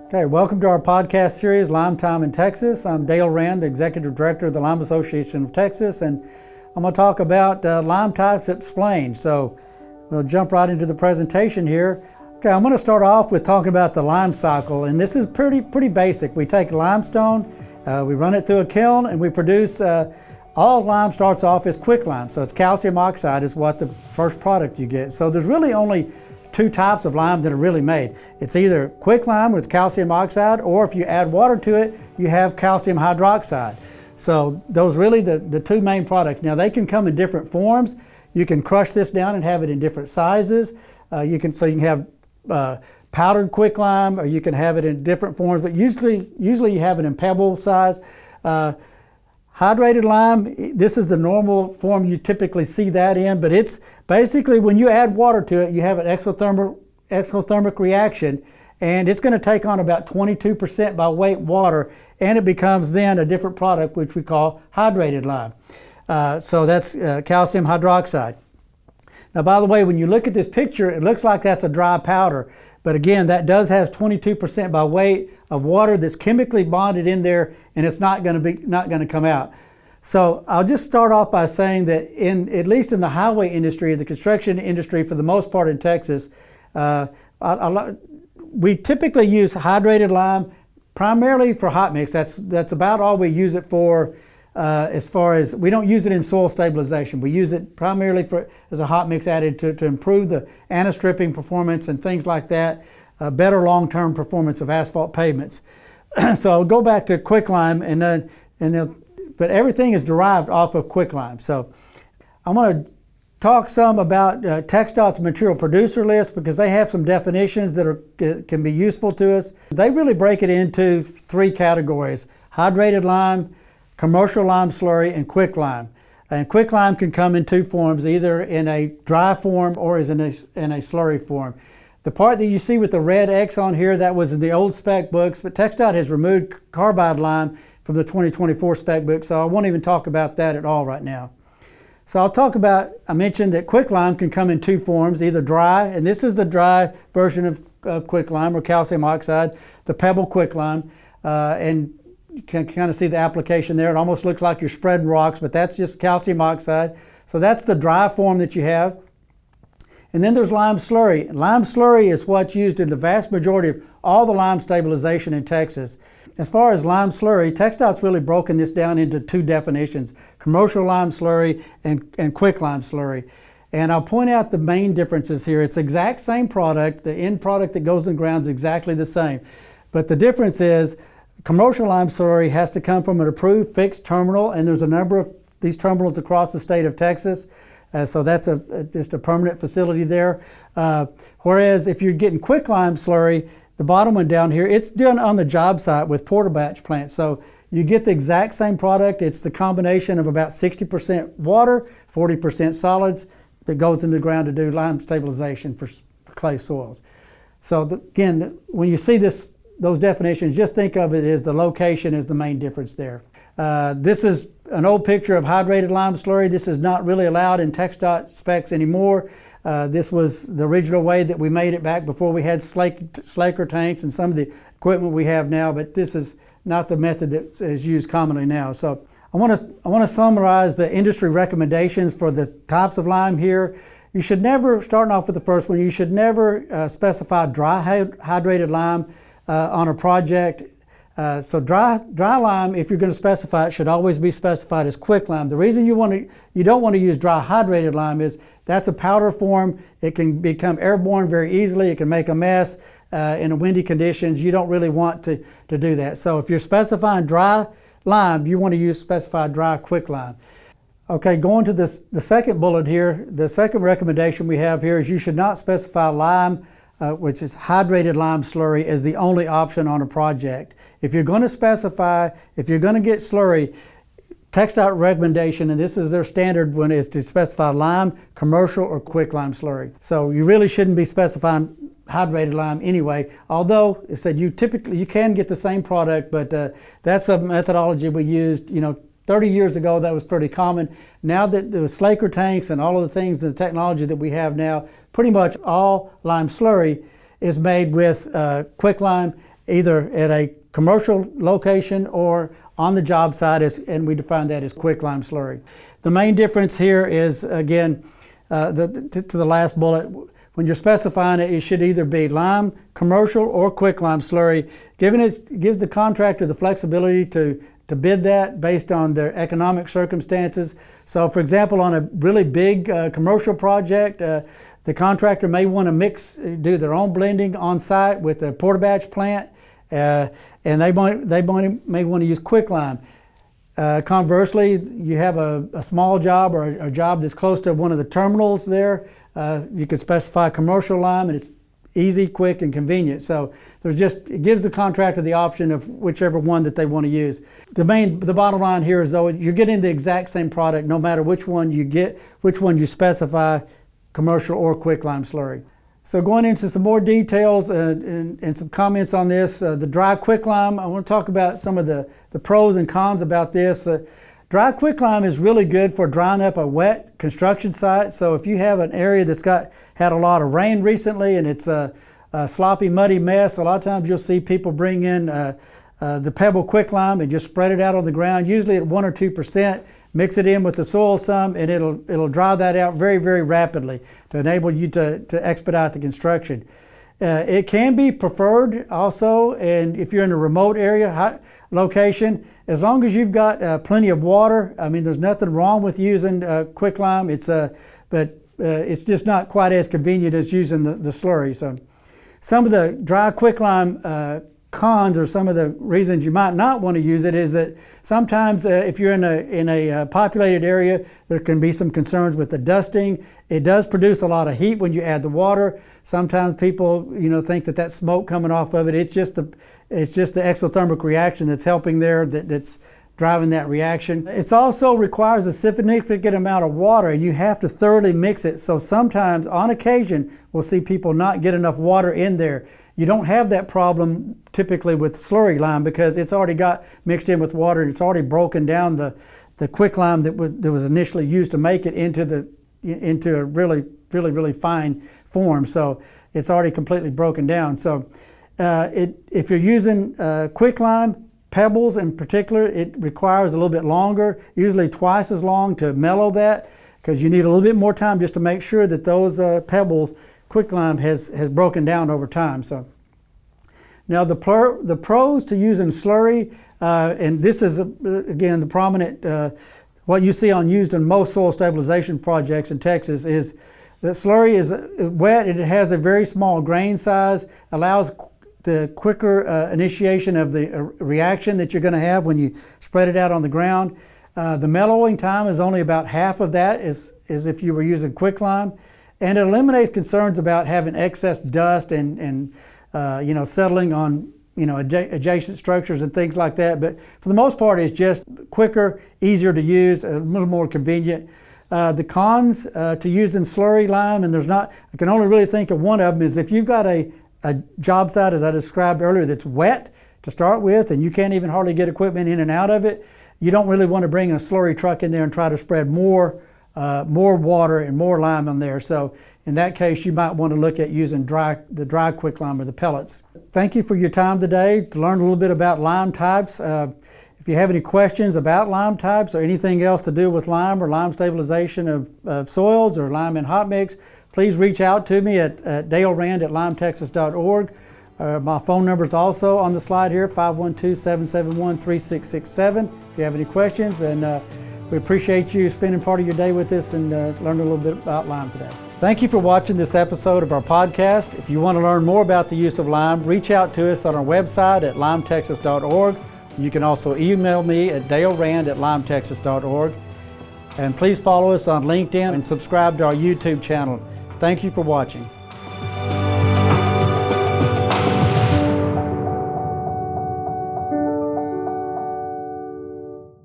Okay, welcome to our podcast series, Lime Time in Texas. I'm Dale Rand, the Executive Director of the Lime Association of Texas, and I'm going to talk about lime types explained. So we'll jump right into the presentation here. Okay, I'm going to start off with talking about the lime cycle, and this is pretty basic. We take limestone, we run it through a kiln, and we produce, all lime starts off as quicklime. So it's calcium oxide is what the first product you get. So there's really only two types of lime that are really made. It's either quicklime with calcium oxide, or if you add water to it, you have calcium hydroxide. So those really the two main products. Now they can come in different forms. You can crush this down and have it in different sizes. You can have powdered quicklime, or you can have it in different forms, but usually you have it in pebble size. Hydrated lime, this is the normal form you typically see that in, but it's basically when you add water to it, you have an exothermic reaction, and it's going to take on about 22% by weight water, and it becomes then a different product, which we call hydrated lime. So that's calcium hydroxide. Now, by the way, when you look at this picture, it looks like that's a dry powder, but again, that does have 22% by weight of water that's chemically bonded in there, and it's not going to come out. So I'll just start off by saying that at least in the highway industry, the construction industry for the most part in Texas, we typically use hydrated lime primarily for hot mix. That's about all we use it for. As far as we don't use it in soil stabilization. We use it primarily as a hot mix added to improve the anti-stripping performance and things like that, better long-term performance of asphalt pavements. So I'll go back to quicklime, but everything is derived off of quicklime. So I'm going to talk some about TxDOT's material producer list, because they have some definitions that can be useful to us. They really break it into three categories: hydrated lime, commercial lime slurry, and quicklime. And quicklime can come in two forms, either in a dry form or in a slurry form. The part that you see with the red X on here, that was in the old spec books, but TxDOT has removed carbide lime from the 2024 spec book, so I won't even talk about that at all right now. So I'll talk about, I mentioned that quicklime can come in two forms, either dry, and this is the dry version of quicklime or calcium oxide, the pebble quicklime, and you can kind of see the application there. It almost looks like you're spreading rocks, but that's just calcium oxide. So that's the dry form that you have. And then there's lime slurry. Lime slurry is what's used in the vast majority of all the lime stabilization in Texas. As far as lime slurry, TxDOT's really broken this down into two definitions: commercial lime slurry and quicklime slurry. And I'll point out the main differences here. It's the exact same product. The end product that goes in the ground is exactly the same. But the difference is commercial lime slurry has to come from an approved fixed terminal, and there's a number of these terminals across the state of Texas. So that's just a permanent facility there. Whereas if you're getting quicklime slurry, the bottom one down here, it's done on the job site with porta batch plants. So you get the exact same product. It's the combination of about 60% water, 40% solids that goes into the ground to do lime stabilization for clay soils. So again, when you see those definitions, just think of it as the location is the main difference there. This is an old picture of hydrated lime slurry. This is not really allowed in TxDOT specs anymore. This was the original way that we made it back before we had slaker tanks and some of the equipment we have now, but this is not the method that is used commonly now. So I want to summarize the industry recommendations for the types of lime here. You should never, starting off with the first one, you should never specify dry hydrated lime on a project. So dry lime, if you're going to specify it, should always be specified as quicklime. The reason you don't want to use dry hydrated lime is that's a powder form. It can become airborne very easily. It can make a mess in windy conditions. You don't really want to do that. So if you're specifying dry lime, you want to specify dry quicklime. Okay, going to the second bullet here, the second recommendation we have here is you should not specify lime, which is hydrated lime slurry, as the only option on a project. If you're going to get slurry, TxDOT recommendation, and this is their standard one, is to specify lime, commercial, or quicklime slurry. So you really shouldn't be specifying hydrated lime anyway, although it said you can get the same product, but that's a methodology we used, 30 years ago. That was pretty common. Now that the slaker tanks and all of the things and the technology that we have now, pretty much all lime slurry is made with quicklime either at a commercial location or on the job site, and we define that as quicklime slurry. The main difference here is, again, to the last bullet, when you're specifying it, it should either be lime, commercial, or quicklime slurry. Gives the contractor the flexibility to bid that based on their economic circumstances. So for example, on a really big commercial project, the contractor may want to do their own blending on site with a porta-batch plant, and they may want to use quicklime. Conversely, you have a small job or a job that's close to one of the terminals there, you could specify commercial lime, and it's easy, quick, and convenient. So it gives the contractor the option of whichever one that they want to use. The bottom line here is, though, you're getting the exact same product no matter which one you get, which one you specify, commercial or quicklime slurry. So going into some more details and some comments on this, the dry quicklime, I want to talk about some of the pros and cons about this. Dry quicklime is really good for drying up a wet construction site. So if you have an area that's had a lot of rain recently and it's a sloppy, muddy mess, a lot of times you'll see people bring in the pebble quicklime and just spread it out on the ground, usually at 1 or 2%. Mix it in with the soil some, and it'll dry that out very, very rapidly to enable you to expedite the construction. It can be preferred also, and if you're in a remote area, location, as long as you've got plenty of water. I mean, there's nothing wrong with using quicklime. But it's just not quite as convenient as using the slurry. So some of the dry quicklime cons, or some of the reasons you might not want to use it, is that sometimes if you're in a populated area, there can be some concerns with the dusting. It does produce a lot of heat when you add the water. Sometimes people think that smoke coming off of it, it's just the exothermic reaction that's helping there, that's driving that reaction. It also requires a significant amount of water, and you have to thoroughly mix it. So sometimes, on occasion, we'll see people not get enough water in there. You don't have that problem typically with slurry lime because it's already got mixed in with water, and it's already broken down the quicklime that was initially used to make it into a really, really, really fine form. So it's already completely broken down. So if you're using quicklime, pebbles in particular, it requires a little bit longer, usually twice as long, to mellow that, because you need a little bit more time just to make sure that those pebbles, quicklime has broken down over time. So now the pros to using slurry, and this is again the prominent, what you see used in most soil stabilization projects in Texas, is that slurry is wet and it has a very small grain size, allows the quicker initiation of the reaction that you're going to have when you spread it out on the ground. The mellowing time is only about half of that as if you were using quicklime. And it eliminates concerns about having excess dust and settling on adjacent structures and things like that. But for the most part, it's just quicker, easier to use, a little more convenient. The cons to using slurry lime, and I can only really think of one of them, is if you've got a job site, as I described earlier, that's wet to start with, and you can't even hardly get equipment in and out of it, you don't really want to bring a slurry truck in there and try to spread more water and more lime on there. So in that case, you might want to look at using the dry quicklime or the pellets. Thank you for your time today to learn a little bit about lime types. If you have any questions about lime types or anything else to do with lime or lime stabilization of soils or lime in hot mix, please reach out to me at dalerand@limetexas.org. My phone number is also on the slide here, 512-771-3667. If you have any questions, and we appreciate you spending part of your day with us and learning a little bit about lime today. Thank you for watching this episode of our podcast. If you want to learn more about the use of lime, reach out to us on our website at limetexas.org. You can also email me at dalerand@limetexas.org. And please follow us on LinkedIn and subscribe to our YouTube channel. Thank you for watching.